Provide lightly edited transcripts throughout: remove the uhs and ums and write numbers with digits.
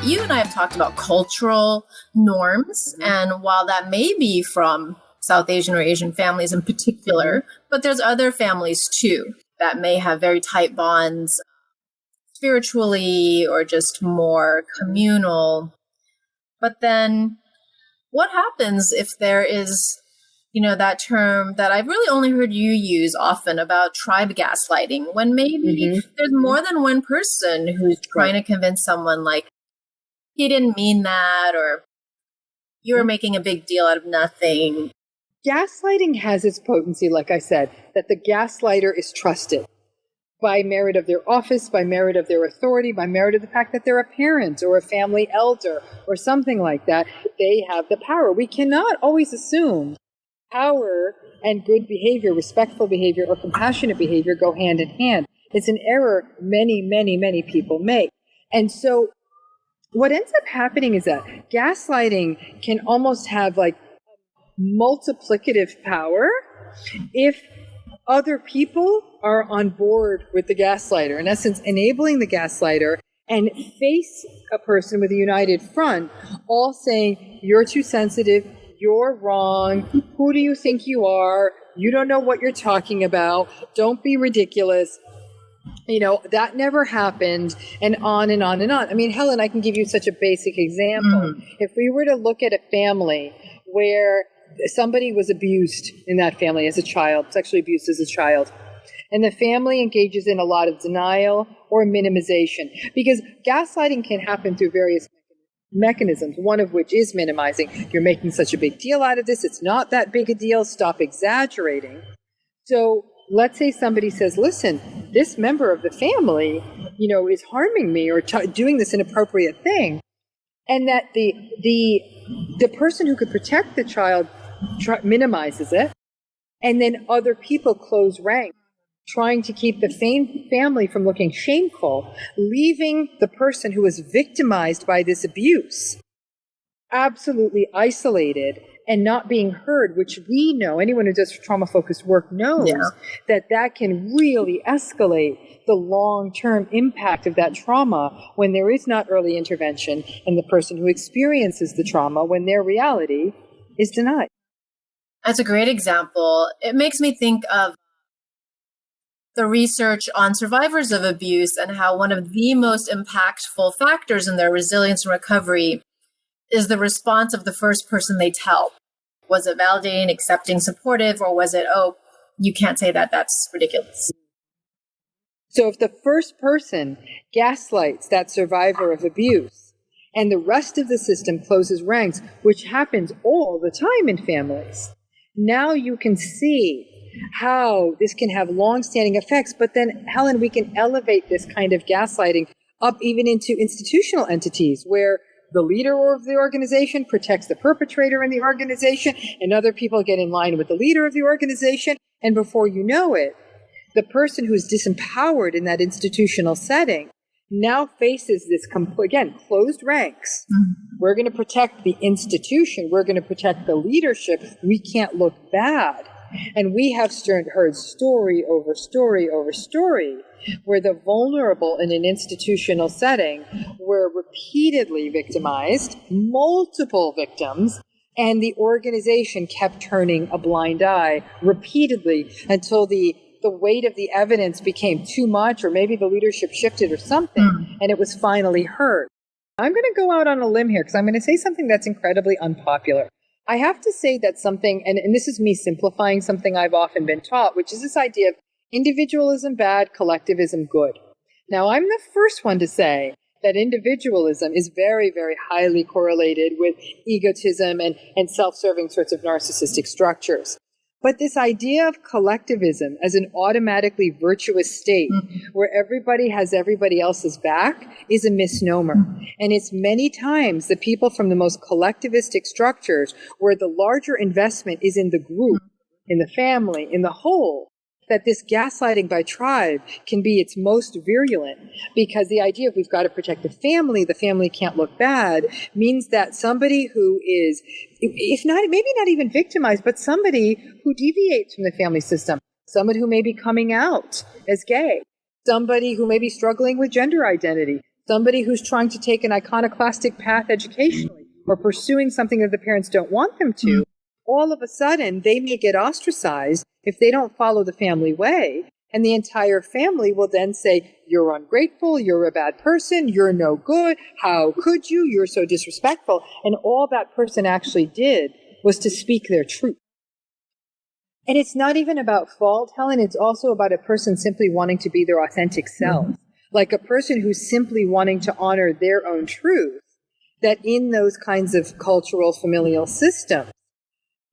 You and I have talked about cultural norms, and while that may be from South Asian or Asian families in particular, but there's other families too that may have very tight bonds spiritually or just more communal. But then what happens if there is, that term that I've really only heard you use often about tribe gaslighting, when maybe there's more than one person who's trying to convince someone like, he didn't mean that, or you're making a big deal out of nothing. Gaslighting has its potency, like I said, that the gaslighter is trusted by merit of their office, by merit of their authority, by merit of the fact that they're a parent or a family elder or something like that. They have the power. We cannot always assume power and good behavior, respectful behavior, or compassionate behavior go hand in hand. It's an error many, many, many people make. And so what ends up happening is that gaslighting can almost have like multiplicative power if other people are on board with the gaslighter, in essence, enabling the gaslighter, and face a person with a united front, all saying, you're too sensitive, you're wrong, who do you think you are, you don't know what you're talking about, don't be ridiculous. That never happened, and on and on and on. I mean, Helen, I can give you such a basic example. If we were to look at a family where somebody was abused in that family as a child, sexually abused as a child, and the family engages in a lot of denial or minimization, because gaslighting can happen through various mechanisms, one of which is minimizing. You're making such a big deal out of this. It's not that big a deal. Stop exaggerating. So let's say somebody says, listen, this member of the family, is harming me or doing this inappropriate thing. And that the person who could protect the child minimizes it. And then other people close ranks, trying to keep the family from looking shameful, leaving the person who was victimized by this abuse absolutely isolated and not being heard, which we know, anyone who does trauma-focused work knows, that can really escalate the long-term impact of that trauma when there is not early intervention, and the person who experiences the trauma, when their reality is denied. That's a great example. It makes me think of the research on survivors of abuse and how one of the most impactful factors in their resilience and recovery is the response of the first person they tell. Was it validating, accepting, supportive, or was it, oh, you can't say that, that's ridiculous? So if the first person gaslights that survivor of abuse and the rest of the system closes ranks, which happens all the time in families, now you can see how this can have long-standing effects. But then, Helen, we can elevate this kind of gaslighting up even into institutional entities where the leader of the organization protects the perpetrator in the organization, and other people get in line with the leader of the organization. And before you know it, the person who's disempowered in that institutional setting now faces this, again, closed ranks. We're going to protect the institution. We're going to protect the leadership. We can't look bad. And we have heard story over story over story where the vulnerable in an institutional setting were repeatedly victimized, multiple victims, and the organization kept turning a blind eye repeatedly until the weight of the evidence became too much, or maybe the leadership shifted or something, and it was finally heard. I'm going to go out on a limb here because I'm going to say something that's incredibly unpopular. I have to say that something, and this is me simplifying something I've often been taught, which is this idea of individualism bad, collectivism good. Now, I'm the first one to say that individualism is very, very highly correlated with egotism and self-serving sorts of narcissistic structures. But this idea of collectivism as an automatically virtuous state where everybody has everybody else's back is a misnomer. And it's many times the people from the most collectivistic structures where the larger investment is in the group, in the family, in the whole, that this gaslighting by tribe can be its most virulent, because the idea of we've got to protect the family can't look bad, means that somebody who is, if not, maybe not even victimized, but somebody who deviates from the family system, somebody who may be coming out as gay, somebody who may be struggling with gender identity, somebody who's trying to take an iconoclastic path educationally or pursuing something that the parents don't want them to, all of a sudden they may get ostracized if they don't follow the family way. And the entire family will then say, you're ungrateful, you're a bad person, you're no good, how could you, you're so disrespectful. And all that person actually did was to speak their truth. And it's not even about fault, Helen, it's also about a person simply wanting to be their authentic self. Like a person who's simply wanting to honor their own truth, that in those kinds of cultural familial systems,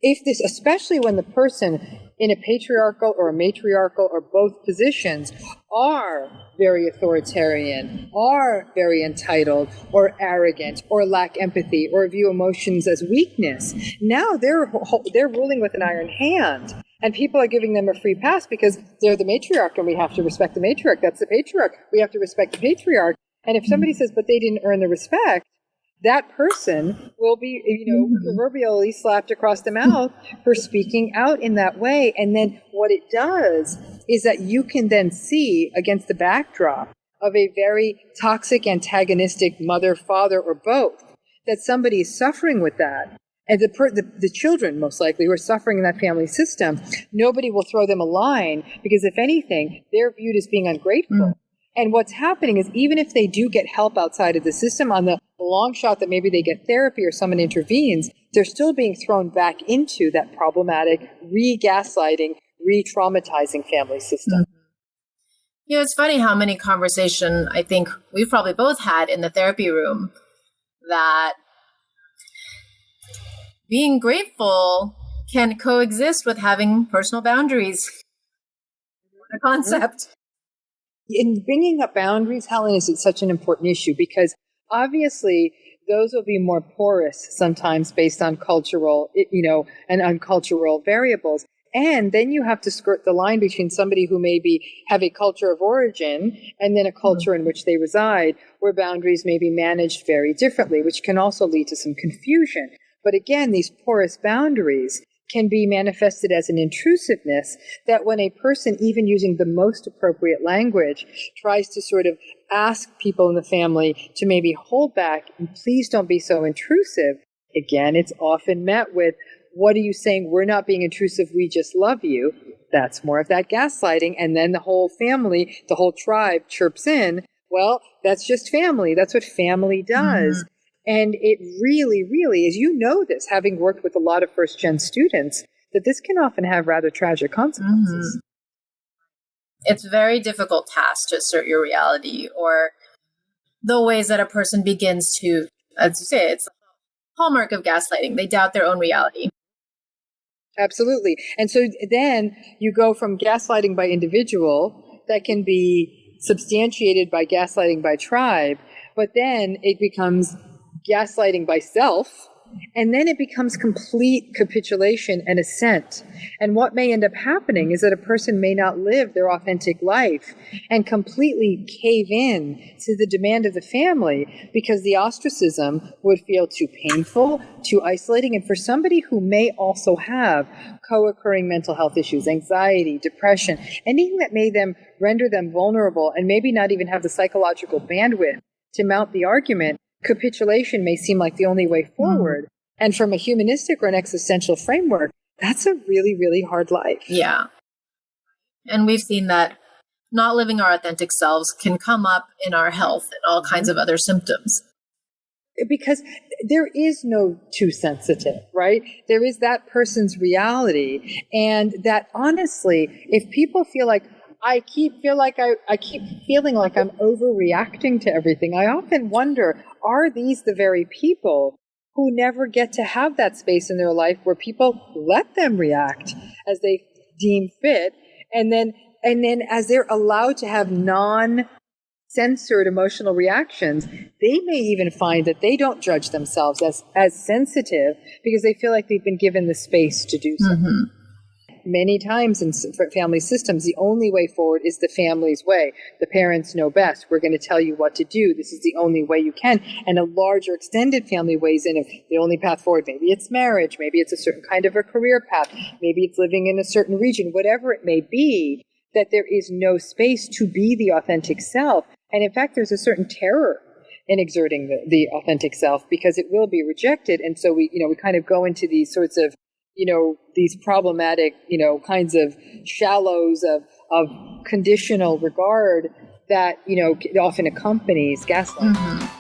if this, especially when the person in a patriarchal or a matriarchal or both positions are very authoritarian, are very entitled or arrogant or lack empathy or view emotions as weakness, now they're ruling with an iron hand. And people are giving them a free pass because they're the matriarch and we have to respect the matriarch. That's the patriarch. We have to respect the patriarch. And if somebody says, but they didn't earn the respect, that person will be, proverbially slapped across the mouth for speaking out in that way. And then what it does is that you can then see against the backdrop of a very toxic, antagonistic mother, father, or both, that somebody is suffering with that. And the children, most likely, who are suffering in that family system, nobody will throw them a line because, if anything, they're viewed as being ungrateful. And what's happening is even if they do get help outside of the system, on the long shot that maybe they get therapy or someone intervenes, they're still being thrown back into that problematic, re-gaslighting, re-traumatizing family system. It's funny how many conversation I think we've probably both had in the therapy room that being grateful can coexist with having personal boundaries. A concept. In bringing up boundaries, Helen, is such an important issue because obviously those will be more porous sometimes based on cultural, and on cultural variables. And then you have to skirt the line between somebody who maybe have a culture of origin and then a culture in which they reside, where boundaries may be managed very differently, which can also lead to some confusion. But again, these porous boundaries can be manifested as an intrusiveness that when a person, even using the most appropriate language, tries to sort of ask people in the family to maybe hold back and please don't be so intrusive, again, it's often met with, what are you saying? We're not being intrusive. We just love you. That's more of that gaslighting. And then the whole family, the whole tribe chirps in, well, that's just family. That's what family does. And it really, really, as you know this, having worked with a lot of first-gen students, that this can often have rather tragic consequences. It's a very difficult task to assert your reality, or the ways that a person begins to, as you say, it's a hallmark of gaslighting. They doubt their own reality. Absolutely. And so then you go from gaslighting by individual that can be substantiated by gaslighting by tribe, but then it becomes gaslighting by self, and then it becomes complete capitulation and assent. And what may end up happening is that a person may not live their authentic life and completely cave in to the demand of the family because the ostracism would feel too painful, too isolating. And for somebody who may also have co-occurring mental health issues, anxiety, depression, anything that may render them vulnerable and maybe not even have the psychological bandwidth to mount the argument, capitulation may seem like the only way forward. And from a humanistic or an existential framework, that's a really, really hard life. Yeah. And we've seen that not living our authentic selves can come up in our health and all kinds of other symptoms. Because there is no too sensitive, right? There is that person's reality. And that honestly, if people feel like, I keep feeling like I'm overreacting to everything, I often wonder, are these the very people who never get to have that space in their life where people let them react as they deem fit, and then as they're allowed to have non-censored emotional reactions, they may even find that they don't judge themselves as sensitive because they feel like they've been given the space to do so. Many times in family systems, the only way forward is the family's way. The parents know best. We're going to tell you what to do. This is the only way you can. And a larger extended family weighs in. If the only path forward, maybe it's marriage, maybe it's a certain kind of a career path, maybe it's living in a certain region, whatever it may be, that there is no space to be the authentic self. And in fact, there's a certain terror in exerting the authentic self because it will be rejected. And so we kind of go into these sorts of, these problematic, kinds of shallows of conditional regard that, often accompanies gaslighting. Mm-hmm.